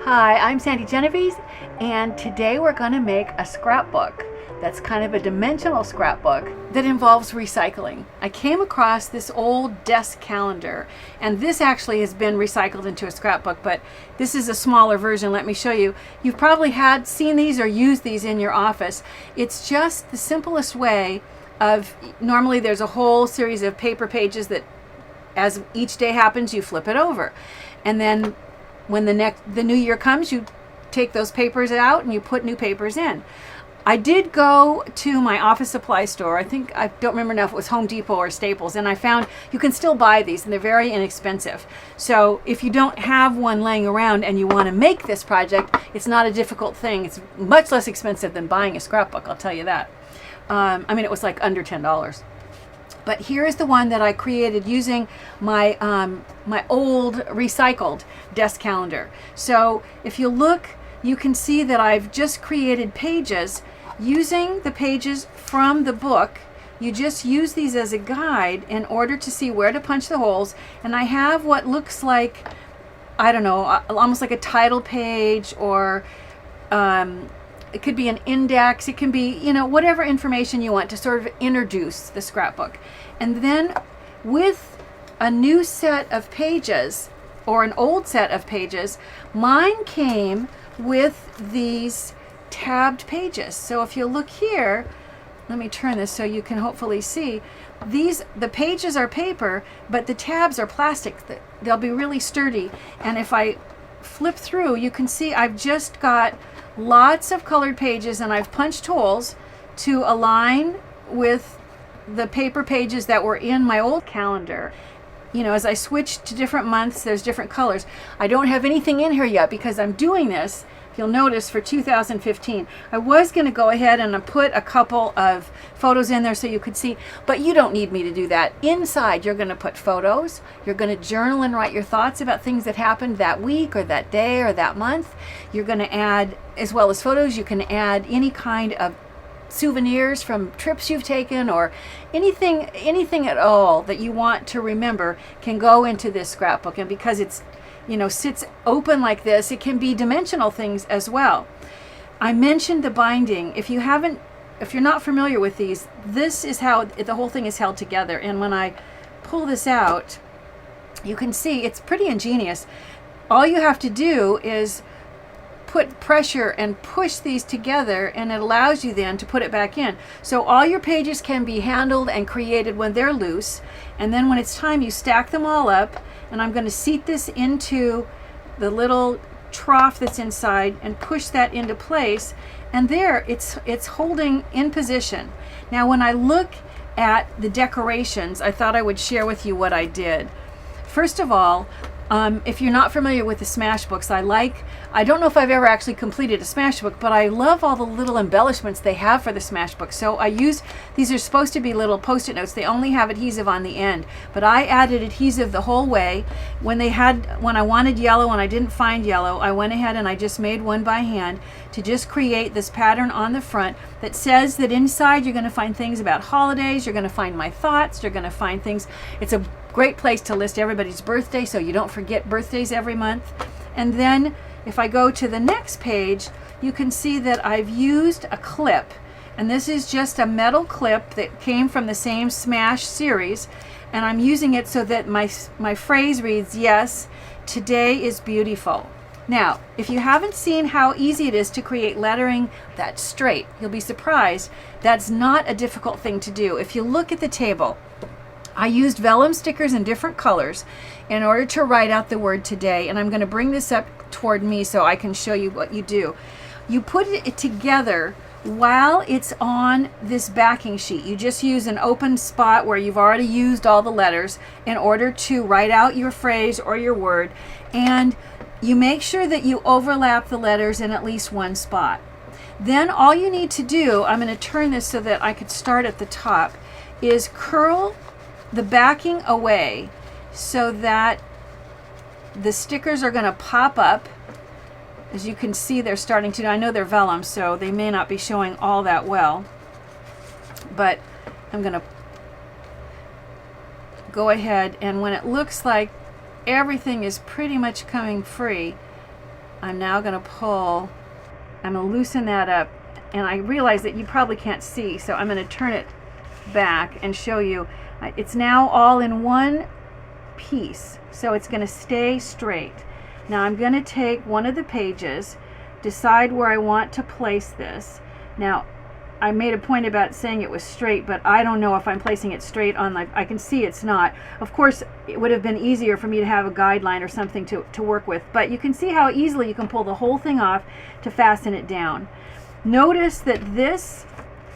Hi, I'm Sandi Genovese, and today we're going to make a scrapbook that's kind of a dimensional scrapbook that involves recycling. I came across this old desk calendar, and this actually has been recycled into a scrapbook, but this is a smaller version. Let me show you. You've probably seen these or used these in your office. It's just the simplest way of, normally there's a whole series of paper pages that as each day happens, you flip it over. And then when the new year comes, you take those papers out and you put new papers in. I did go to my office supply store. I don't remember now if it was Home Depot or Staples, and I found you can still buy these and they're very inexpensive. So if you don't have one laying around and you want to make this project, it's not a difficult thing. It's much less expensive than buying a scrapbook, I'll tell you that. It was like under $10. But here is the one that I created using my my old recycled desk calendar. So if you look, you can see that I've just created pages using the pages from the book. You just use these as a guide in order to see where to punch the holes. And I have what looks like, I don't know, almost like a title page, or it could be an index. It can be, whatever information you want to sort of introduce the scrapbook. And then with a new set of pages or an old set of pages, mine came with these tabbed pages. So if you look here, let me turn this so you can hopefully see. The pages are paper, but the tabs are plastic. They'll be really sturdy. And if I flip through, you can see I've just got lots of colored pages, and I've punched holes to align with the paper pages that were in my old calendar. As I switch to different months, there's different colors. I don't have anything in here yet because I'm doing this, you'll notice, for 2015. I was going to go ahead and put a couple of photos in there so you could see, but you don't need me to do that. Inside, you're going to put photos. You're going to journal and write your thoughts about things that happened that week or that day or that month. You're going to add, as well as photos, you can add any kind of souvenirs from trips you've taken, or anything at all that you want to remember can go into this scrapbook. And because it's sits open like this, it can be dimensional things as well. I mentioned the binding. If you're not familiar with these, this is how the whole thing is held together. And when I pull this out, you can see it's pretty ingenious. All you have to do is put pressure and push these together, and it allows you then to put it back in. So all your pages can be handled and created when they're loose, and then when it's time, you stack them all up. And I'm going to seat this into the little trough that's inside and push that into place, and there it's holding in position. Now when I look at the decorations, I thought I would share with you what I did. First of all, if you're not familiar with the Smash books, I don't know if I've ever actually completed a Smash book, but I love all the little embellishments they have for the Smash book. So these are supposed to be little post-it notes. They only have adhesive on the end, but I added adhesive the whole way. When I wanted yellow and I didn't find yellow, I went ahead and I just made one by hand to just create this pattern on the front that says that inside you're going to find things about holidays, you're going to find my thoughts, you're going to find things. It's a great place to list everybody's birthday so you don't forget birthdays every month. And then if I go to the next page, you can see that I've used a clip, and this is just a metal clip that came from the same Smash series, and I'm using it so that my phrase reads, "Yes, today is beautiful." Now, if you haven't seen how easy it is to create lettering that's straight, you'll be surprised. That's not a difficult thing to do. If you look at the table, I used vellum stickers in different colors in order to write out the word today, and I'm going to bring this up toward me so I can show you what you do. You put it together while it's on this backing sheet. You just use an open spot where you've already used all the letters in order to write out your phrase or your word, and you make sure that you overlap the letters in at least one spot. Then all you need to do, I'm going to turn this so that I could start at the top, is curl the backing away so that the stickers are going to pop up. As you can see, they're starting to. I know they're vellum, so they may not be showing all that well, but I'm going to go ahead, and when it looks like everything is pretty much coming free, I'm now going to pull, I'm going to loosen that up, and I realize that you probably can't see, so I'm going to turn it back and show you. It's now all in one piece, so it's going to stay straight. Now I'm going to take one of the pages, decide where I want to place this. Now I made a point about saying it was straight, but I don't know if I'm placing it straight on I can see it's not. Of course, it would have been easier for me to have a guideline or something to work with, but you can see how easily you can pull the whole thing off to fasten it down. Notice that this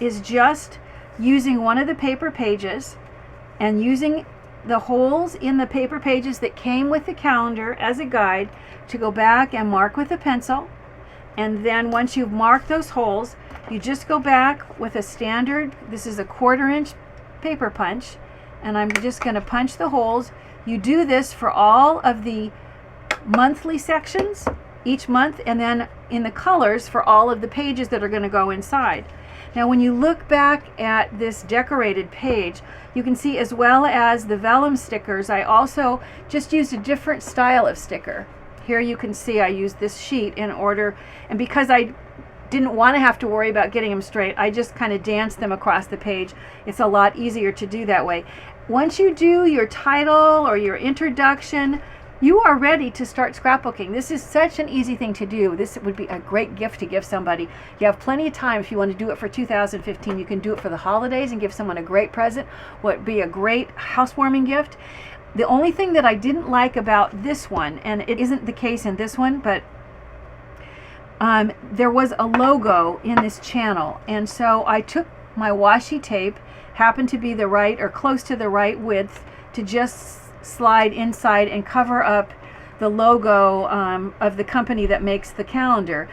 is just using one of the paper pages and using the holes in the paper pages that came with the calendar as a guide to go back and mark with a pencil. And then once you've marked those holes, you just go back with a standard, this is a 1/4 inch paper punch, and I'm just going to punch the holes. You do this for all of the monthly sections each month, and then in the colors for all of the pages that are going to go inside. Now when you look back at this decorated page, you can see, as well as the vellum stickers, I also just used a different style of sticker. Here you can see I used this sheet in order, and because I didn't want to have to worry about getting them straight, I just kind of danced them across the page. It's a lot easier to do that way. Once you do your title or your introduction, you are ready to start scrapbooking. This is such an easy thing to do. This would be a great gift to give somebody. You have plenty of time. If you want to do it for 2015, you can do it for the holidays and give someone a great present. Would be a great housewarming gift. The only thing that I didn't like about this one, and it isn't the case in this one, but there was a logo in this channel, and so I took my washi tape, happened to be the right or close to the right width, to just slide inside and cover up the logo of the company that makes the calendar.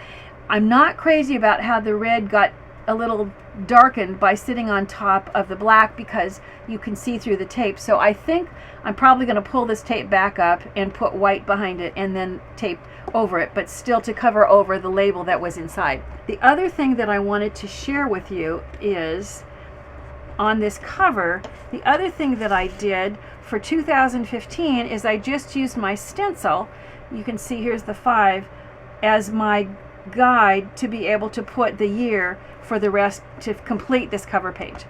I'm not crazy about how the red got a little darkened by sitting on top of the black, because you can see through the tape. So I think I'm probably going to pull this tape back up and put white behind it and then tape over it, but still to cover over the label that was inside. The other thing that I wanted to share with you is on this cover, the other thing that I did for 2015 is I just used my stencil, you can see here's the 5, as my guide to be able to put the year for the rest to complete this cover page.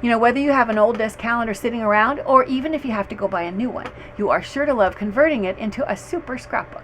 You know, whether you have an old desk calendar sitting around, or even if you have to go buy a new one, you are sure to love converting it into a super scrapbook.